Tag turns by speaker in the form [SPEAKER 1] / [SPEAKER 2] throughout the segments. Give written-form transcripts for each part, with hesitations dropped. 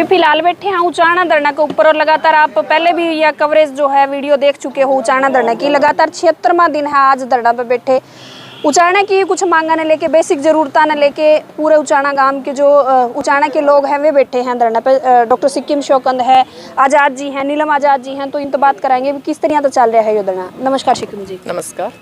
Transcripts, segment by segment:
[SPEAKER 1] अभी फिलहाल बैठे हैं उचाना धरना के ऊपर और लगातार आप पहले भी यह कवरेज जो है वीडियो देख चुके हो उचाना धरना की। लगातार 76वां दिन है आज धरना पे बैठे। उचाना की कुछ मांगा ने लेके, बेसिक जरूरता ने लेके पूरे उचाना गांव के जो उचाना के लोग हैं वे बैठे हैं धरना पे। डॉक्टर सिक्किम शौकंद है, आज़ाद जी हैं, नीलम आज़ाद जी हैं, तो इनसे बात कराएंगे किस तरह तो चल रहा है ये धरना। नमस्कार सिक्किम जी।
[SPEAKER 2] नमस्कार।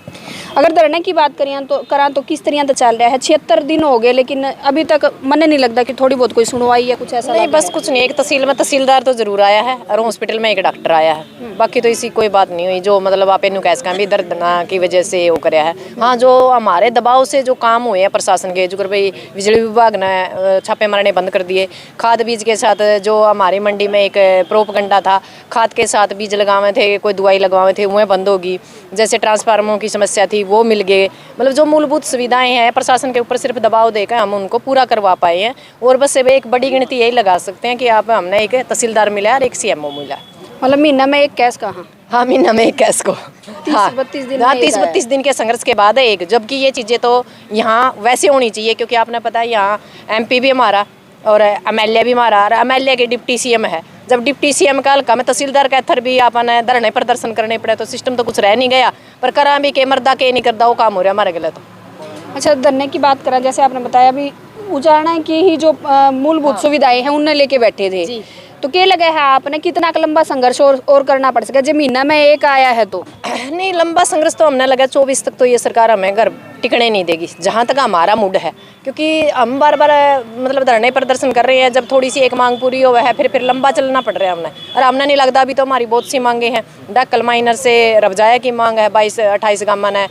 [SPEAKER 1] अगर धरने की बात करें तो किस तरह तो चल रहा है? 76 दिन हो गए लेकिन अभी तक मन नहीं लगता कि थोड़ी बहुत कोई सुनवाई या कुछ ऐसा
[SPEAKER 2] नहीं, बस कुछ नहीं। एक तहसील में तहसीलदार तो जरूर आया है और हॉस्पिटल में एक डॉक्टर आया है, बाकी तो इसी कोई बात नहीं हुई जो मतलब आप इन्हों कह सकें भी दर्द की वजह से वो कराया है। हाँ, जो हमारे दबाव से जो काम हुए हैं प्रशासन के, जो भाई बिजली विभाग ने छापे मारने बंद कर दिए। खाद बीज के साथ जो हमारी मंडी में एक प्रोपगंडा था, खाद के साथ बीज लगावे थे, कोई दवाई लगवावे थे, वह बंद होगी। जैसे ट्रांसफार्मरों की समस्या थी वो मिल गए। मतलब जो मूलभूत सुविधाएं हैं प्रशासन के ऊपर सिर्फ दबाव देकर हम उनको पूरा करवा पाए हैं। और बस एक बड़ी गिनती यही लगा सकते हैं कि आप हमने एक तहसीलदार मिला और एक CMO मिला।
[SPEAKER 1] मतलब महीना में एक कैश कहाँ?
[SPEAKER 2] हाँ, महीना में एक कैश को
[SPEAKER 1] 30-32 दिन।
[SPEAKER 2] हाँ, 30-32 दिन के संघर्ष के बाद है एक। जबकि ये चीज़ें तो यहाँ वैसे होनी चाहिए, क्योंकि आपने पता है यहाँ MP भी हमारा और MLA भी हमारा, और MLA के डिप्टी CM है। जब डिप्टी CM का हल्का में तहसीलदार का थर भी आपने धरने प्रदर्शन करने पड़े तो सिस्टम तो कुछ रह नहीं गया। पर करा भी के मर्दा के नहीं करता वो काम हो रहा हमारे गलत।
[SPEAKER 1] अच्छा, धरने की बात करें, जैसे आपने बताया अभी उचाना की ही जो मूलभूत सुविधाएं हैं उन्हें लेके बैठे थे जी। तो क्या लगा है आपने कितना लंबा संघर्ष और करना पड़ सका जब महीना में एक आया है तो?
[SPEAKER 2] नहीं, लंबा संघर्ष तो हमने लगा 24 तक तो ये सरकार हमें घर टिकने नहीं देगी, जहाँ तक हमारा मूड है। क्योंकि हम बार बार मतलब धरने प्रदर्शन कर रहे हैं। जब थोड़ी सी एक मांग पूरी हो है फिर लंबा चलना पड़ रहा है हमने। और हमने नहीं लगता अभी तो हमारी बहुत सी मांगे हैं। डक्कल माइनर से रबजाया की मांग है, 22-28 गाँव में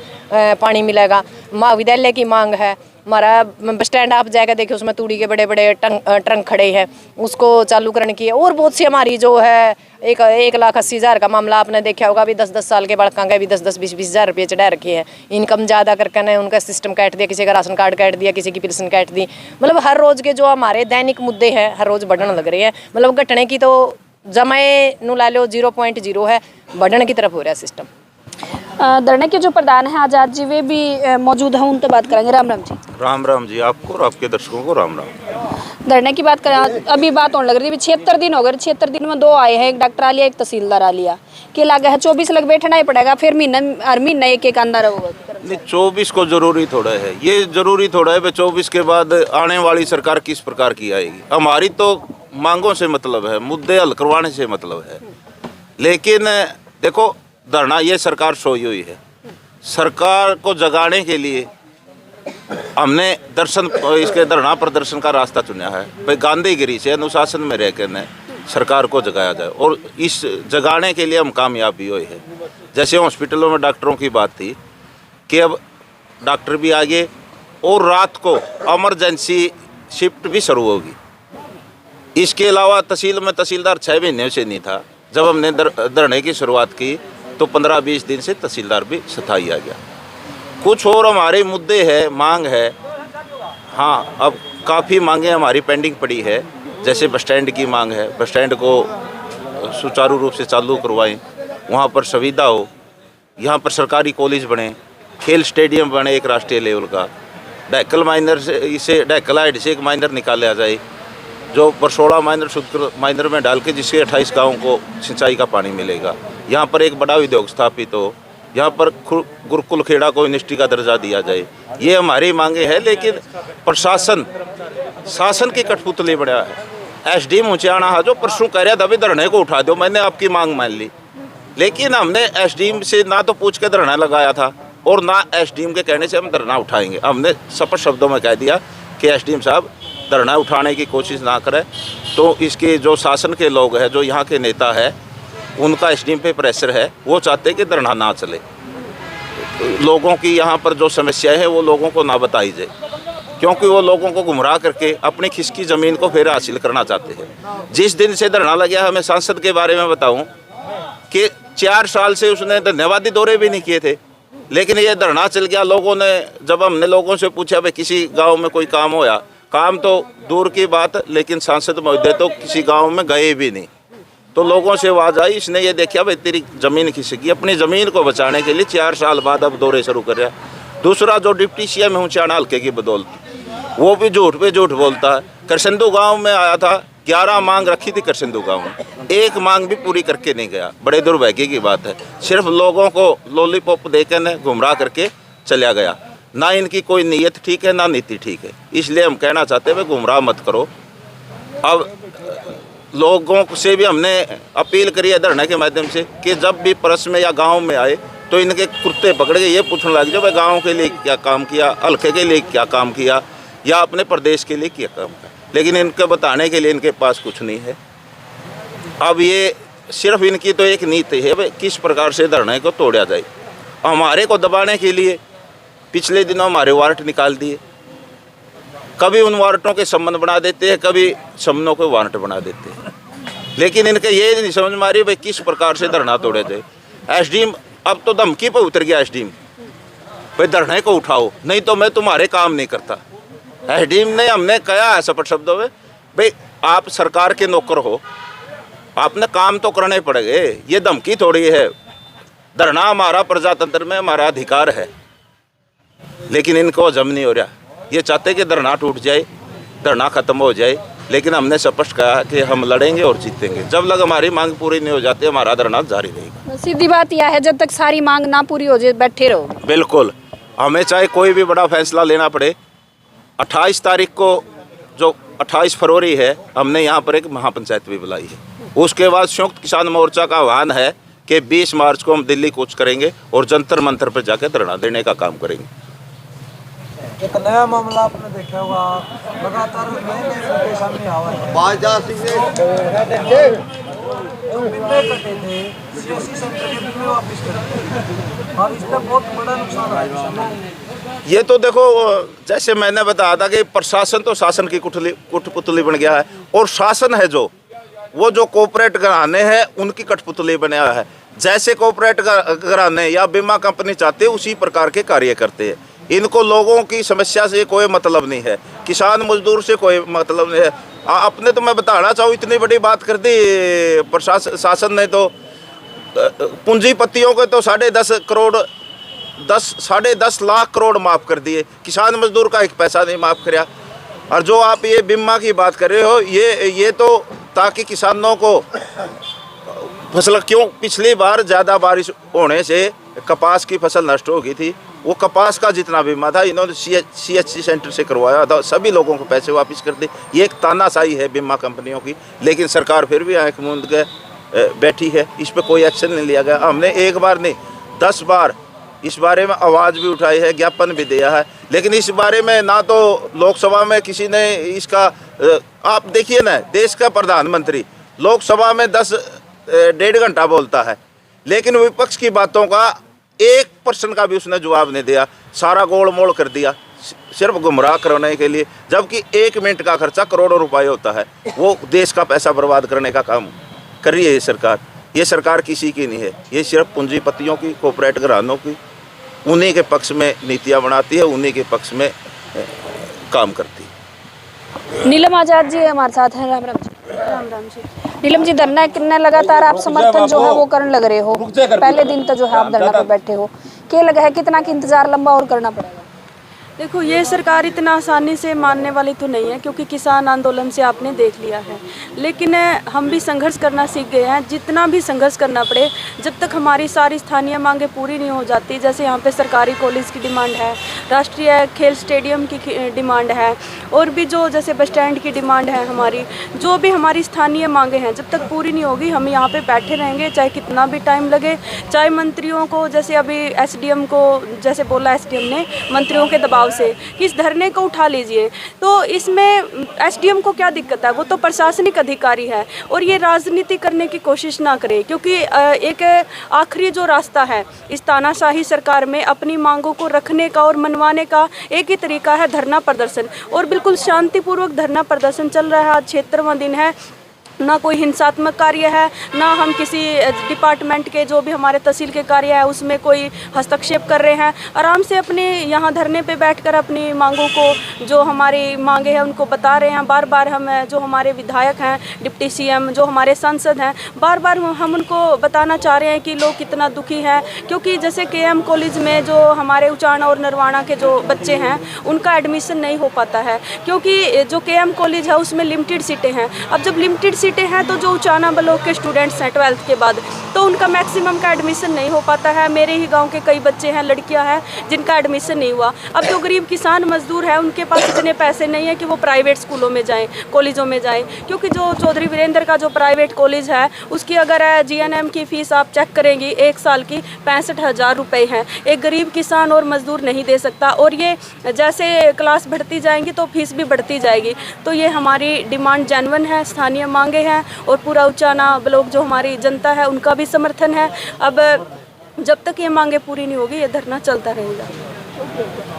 [SPEAKER 2] पानी मिलेगा। महाविद्यालय की मांग है। हमारा बस स्टैंड आप जाकर देखिए, उसमें तूड़ी के बड़े बड़े ट्रंक खड़े हैं, उसको चालू करने की है। और बहुत सी हमारी जो है 1,80,000 का मामला आपने देखा होगा। अभी 10-10 साल के बड़का गए भी 10-20 हज़ार रुपये चढ़ा रखे हैं। इनकम ज़्यादा करके ने उनका सिस्टम काट दिया, किसी का राशन कार्ड काट दिया, किसी की पेंशन काट दी। मतलब हर रोज़ के जो हमारे दैनिक मुद्दे हैं हर रोज़ बढ़ने लग रहे हैं। मतलब घटने की तो जमाए नू ला लो 0.0 है, बढ़ने की तरफ हो रहा है सिस्टम।
[SPEAKER 1] धरने के जो प्रधान हैं आज़ाद जी वे भी मौजूद हैं, उनसे बात करेंगे। राम राम जी।
[SPEAKER 3] राम राम जी, आपको और आपके दर्शकों को राम राम।
[SPEAKER 1] धरने की बात करें, अभी बात होने लग रही है 76 दिन हो गए। 76 दिन में 2 आए हैं, एक डॉक्टर आ लिया, एक तहसीलदार आ लिया। क्या लगा है 24 लग बैठना ही पड़ेगा, फिर हर महीना एक अंदर होगा?
[SPEAKER 3] नहीं, 24 को जरूरी थोड़ा है, ये जरूरी थोड़ा है। 24 के बाद आने वाली सरकार किस प्रकार की आएगी। हमारी तो मांगों से मतलब है, मुद्दे हल करवाने से मतलब है। लेकिन देखो, धरना ये सरकार सोई हुई है। सरकार को जगाने के लिए हमने इसके धरना प्रदर्शन का रास्ता चुना है। भाई गांधीगिरी से अनुशासन में रहकर ने सरकार को जगाया जाए, और इस जगाने के लिए हम कामयाब भी हुए हैं। जैसे हॉस्पिटलों में डॉक्टरों की बात थी कि अब डॉक्टर भी आ गए और रात को इमरजेंसी शिफ्ट भी शुरू होगी। इसके अलावा तहसील में तहसीलदार 6 महीने से नहीं था। जब हमने धरने की शुरुआत की तो 15-20 दिन से तहसीलदार भी स्थायी आ गया। कुछ और हमारे मुद्दे हैं, मांग है। हाँ, अब काफ़ी मांगें हमारी पेंडिंग पड़ी है। जैसे बस स्टैंड की मांग है, बस स्टैंड को सुचारू रूप से चालू करवाएं, वहाँ पर सुविधा हो, यहाँ पर सरकारी कॉलेज बने, खेल स्टेडियम बने एक राष्ट्रीय लेवल का। डक्कल माइनर से इसे डक्कल हाइड से एक माइनर निकाला जाए जो बरसोड़ा माइनर शुद्ध माइनर में डाल के जिससे 28 गाँव को सिंचाई का पानी मिलेगा। यहाँ पर एक बड़ा उद्योग स्थापित हो, यहाँ पर गुरुकुल खेड़ा को यूनिवर्सिटी का दर्जा दिया जाए। ये हमारी मांगे हैं। लेकिन प्रशासन शासन की कठपुतली बना है। SDM उचाना है जो परसों कह रहा था अभी धरने को उठा दो, मैंने आपकी मांग मान ली। लेकिन हमने SDM से ना तो पूछ के धरना लगाया था और ना SDM के कहने से हम धरना उठाएंगे। हमने स्पष्ट शब्दों में कह दिया कि SDM साहब धरना उठाने की कोशिश ना करें। तो इसके जो शासन के लोग हैं, जो यहाँ के नेता है, उनका SDM पे प्रेशर है। वो चाहते कि धरना ना चले, लोगों की यहाँ पर जो समस्याएं हैं वो लोगों को ना बताई जाए, क्योंकि वो लोगों को गुमराह करके अपनी खिसकी ज़मीन को फिर हासिल करना चाहते हैं। जिस दिन से धरना लगा, हमें सांसद के बारे में बताऊं कि 4 साल से उसने धन्यवादी दौरे भी नहीं किए थे, लेकिन ये धरना चल गया। लोगों ने, जब हमने लोगों से पूछा भाई किसी गाँव में कोई काम होया, काम तो दूर की बात, लेकिन सांसद महोदय तो किसी गाँव में गए भी नहीं। तो लोगों से आवाज़ आई, इसने ये देखा भाई तेरी ज़मीन खिसकी, अपनी ज़मीन को बचाने के लिए 4 साल बाद अब दौरे शुरू कर रहा है। दूसरा जो डिप्टी CM है उचाना हल्के की बदौलत, वो भी झूठ पे झूठ बोलता है। करसंदू गांव में आया था 11 मांग रखी थी करसिंधु गाँव में, एक मांग भी पूरी करके नहीं गया। बड़े दुर्भाग्य की बात है। सिर्फ लोगों को लॉलीपॉप देकर न गुमराह करके चला गया। ना इनकी कोई नीयत ठीक है, ना नीति ठीक है। इसलिए हम कहना चाहते हैं गुमराह मत करो। अब लोगों से भी हमने अपील करी है धरने के माध्यम से कि जब भी परस में या गांव में आए तो इनके कुर्ते पकड़ के ये पूछने लग जाओ भाई गाँव के लिए क्या काम किया, हल्के के लिए क्या काम किया, या अपने प्रदेश के लिए क्या काम किया। लेकिन इनके बताने के लिए इनके पास कुछ नहीं है। अब ये सिर्फ इनकी तो एक नीति है भाई किस प्रकार से धरने को तोड़ा जाए। हमारे को दबाने के लिए पिछले दिनों हमारे वारंट निकाल दिए। कभी उन वारंटों के संबंध बना देते हैं, कभी समनों को वारंट बना देते हैं। लेकिन इनके ये नहीं समझ में आ रही भाई किस प्रकार से धरना तोड़े जाए। एसडीएम अब तो धमकी पर उतर गया। एसडीएम भाई धरने को उठाओ, नहीं तो मैं तुम्हारे काम नहीं करता। एसडीएम ने हमने कहा है सपट शब्दों में भाई आप सरकार के नौकर हो, आपने काम तो करने पड़ेंगे। ये धमकी थोड़ी है। धरना हमारा प्रजातंत्र में हमारा अधिकार है, लेकिन इनको हजम नहीं हो रहा। ये चाहते कि धरना टूट जाए, धरना खत्म हो जाए। लेकिन हमने स्पष्ट कहा कि हम लड़ेंगे और जीतेंगे। जब तक हमारी मांग पूरी नहीं हो जाती हमारा धरना जारी रहेगा।
[SPEAKER 1] सीधी बात यह है, जब तक सारी मांग ना पूरी हो जाए बैठे रहो।
[SPEAKER 3] बिल्कुल, हमें चाहे कोई भी बड़ा फैसला लेना पड़े। 28 तारीख को जो 28 फरवरी है, हमने यहाँ पर एक महापंचायत भी बुलाई है। उसके बाद संयुक्त किसान मोर्चा का आह्वान है कि 20 मार्च को हम दिल्ली कूच करेंगे और जंतर मंतर पर जाकर धरना देने का काम करेंगे।
[SPEAKER 4] एक नया मामला आपने देखा होगा, लगातार नए मुद्दे सामने आ रहे हैं। बिम्बे कटे थे, सीएससी सेंटर के बिम्बे वापस कर दिए और इसका बहुत बड़ा नुकसान है।
[SPEAKER 3] ये तो देखो, जैसे मैंने बताया था कि प्रशासन तो शासन की कठपुतली बन गया है, और शासन है जो वो जो कॉर्पोरेट घराने हैं उनकी कठपुतली बना है। जैसे कॉर्पोरेट घराने या बीमा कंपनी चाहते हैं उसी प्रकार के कार्य करते हैं। इनको लोगों की समस्या से कोई मतलब नहीं है, किसान मजदूर से कोई मतलब नहीं है। अपने तो मैं बताना चाहूँ, इतनी बड़ी बात कर दी प्रशासन शासन ने, तो पूंजीपतियों को तो 10.5 करोड़ 10.5 लाख करोड़ माफ़ कर दिए। किसान मजदूर का एक पैसा नहीं माफ़ कराया। और जो आप ये बीमा की बात कर रहे हो, ये तो ताकि किसानों को फसल, क्यों पिछली बार ज़्यादा बारिश होने से कपास की फसल नष्ट हो गई थी, वो कपास का जितना बीमा था इन्होंने CHC सेंटर से करवाया था, सभी लोगों को पैसे वापस कर दिए। ये एक तानाशाही है बीमा कंपनियों की, लेकिन सरकार फिर भी आँख मूंद के बैठी है। इस पर कोई एक्शन नहीं लिया गया। हमने एक बार नहीं 10 बार इस बारे में आवाज़ भी उठाई है, ज्ञापन भी दिया है, लेकिन इस बारे में ना तो लोकसभा में किसी ने इसका, आप देखिए ना, देश का प्रधानमंत्री लोकसभा में 1.5 घंटा बोलता है, लेकिन विपक्ष की बातों का 1% का भी उसने जवाब नहीं दिया। सारा गोल मोल कर दिया सिर्फ गुमराह करने के लिए, जबकि 1 मिनट का खर्चा करोड़ों रुपए होता है। वो देश का पैसा बर्बाद करने का काम कर रही है ये सरकार। ये सरकार किसी की नहीं है, ये सिर्फ पूंजीपतियों की, कॉर्पोरेट घरानों की, उन्हीं के पक्ष में नीतियाँ बनाती है, उन्हीं के पक्ष में काम करती है।
[SPEAKER 1] नीलम आजाद जी हमारे साथ हैं। राम राम जी। राम राम जी। नीलम जी, धरना कितने लगातार आप समर्थन जो है वो करने लग रहे हो, पहले दिन तो जो है आप धरना पर बैठे हो, क्या लगा है कितना की इंतजार लंबा और करना पड़ेगा?
[SPEAKER 5] देखो, ये सरकार इतना आसानी से मानने वाली तो नहीं है, क्योंकि किसान आंदोलन से आपने देख लिया है। लेकिन हम भी संघर्ष करना सीख गए हैं। जितना भी संघर्ष करना पड़े, जब तक हमारी सारी स्थानीय मांगें पूरी नहीं हो जाती, जैसे यहाँ पे सरकारी कॉलेज की डिमांड है, राष्ट्रीय खेल स्टेडियम की डिमांड है, और भी जो जैसे बस स्टैंड की डिमांड है, हमारी जो भी हमारी स्थानीय मांगें हैं, जब तक पूरी नहीं होगी हम यहाँ पे बैठे रहेंगे, चाहे कितना भी टाइम लगे। चाहे मंत्रियों को, जैसे अभी एसडीएम को जैसे बोला एसडीएम ने मंत्रियों के दबाव से कि इस धरने को उठा लीजिए, तो इसमें एसडीएम को क्या दिक्कत है? वो तो प्रशासनिक अधिकारी है, और ये राजनीति करने की कोशिश ना करे, क्योंकि एक आखिरी जो रास्ता है इस तानाशाही सरकार में अपनी मांगों को रखने का और मनवाने का एक ही तरीका है, धरना प्रदर्शन। और बिल्कुल शांतिपूर्वक धरना प्रदर्शन चल रहा है। आज 76वां दिन है। ना कोई हिंसात्मक कार्य है, ना हम किसी डिपार्टमेंट के जो भी हमारे तहसील के कार्य है उसमें कोई हस्तक्षेप कर रहे हैं। आराम से अपने यहाँ धरने पे बैठकर अपनी मांगों को, जो हमारी मांगे हैं उनको बता रहे हैं। बार बार हम जो हमारे विधायक हैं, डिप्टी सीएम, जो हमारे सांसद हैं, बार बार हम उनको बताना चाह रहे हैं कि लोग कितना दुखी हैं। क्योंकि जैसे केएम कॉलेज में जो हमारे उचाना और नरवाना के जो बच्चे हैं उनका एडमिशन नहीं हो पाता है, क्योंकि जो केएम कॉलेज है उसमें लिमिटेड सीटें हैं। अब जब लिमिटेड सीटें हैं तो जो उचाना ब्लॉक के स्टूडेंट्स हैं 12th के बाद, तो उनका मैक्सिमम का एडमिशन नहीं हो पाता है। मेरे ही गांव के कई बच्चे हैं, लड़कियां हैं जिनका एडमिशन नहीं हुआ। अब जो गरीब किसान मजदूर है उनके पास इतने पैसे नहीं है कि वो प्राइवेट स्कूलों में जाएं, कॉलेजों में जाएं, क्योंकि जो चौधरी वीरेंद्र का जो प्राइवेट कॉलेज है उसकी अगर जीएनएम की फ़ीस आप चेक करेंगी 1 साल की 65,000 रुपये हैं। एक गरीब किसान और मजदूर नहीं दे सकता, और ये जैसे क्लास बढ़ती जाएंगी तो फीस भी बढ़ती जाएगी। तो ये हमारी डिमांड जेन्युइन है, स्थानीय मांगे हैं, और पूरा उचाना ब्लॉक जो हमारी जनता है उनका भी समर्थन है। अब जब तक ये मांगे पूरी नहीं होगी ये धरना चलता रहेगा।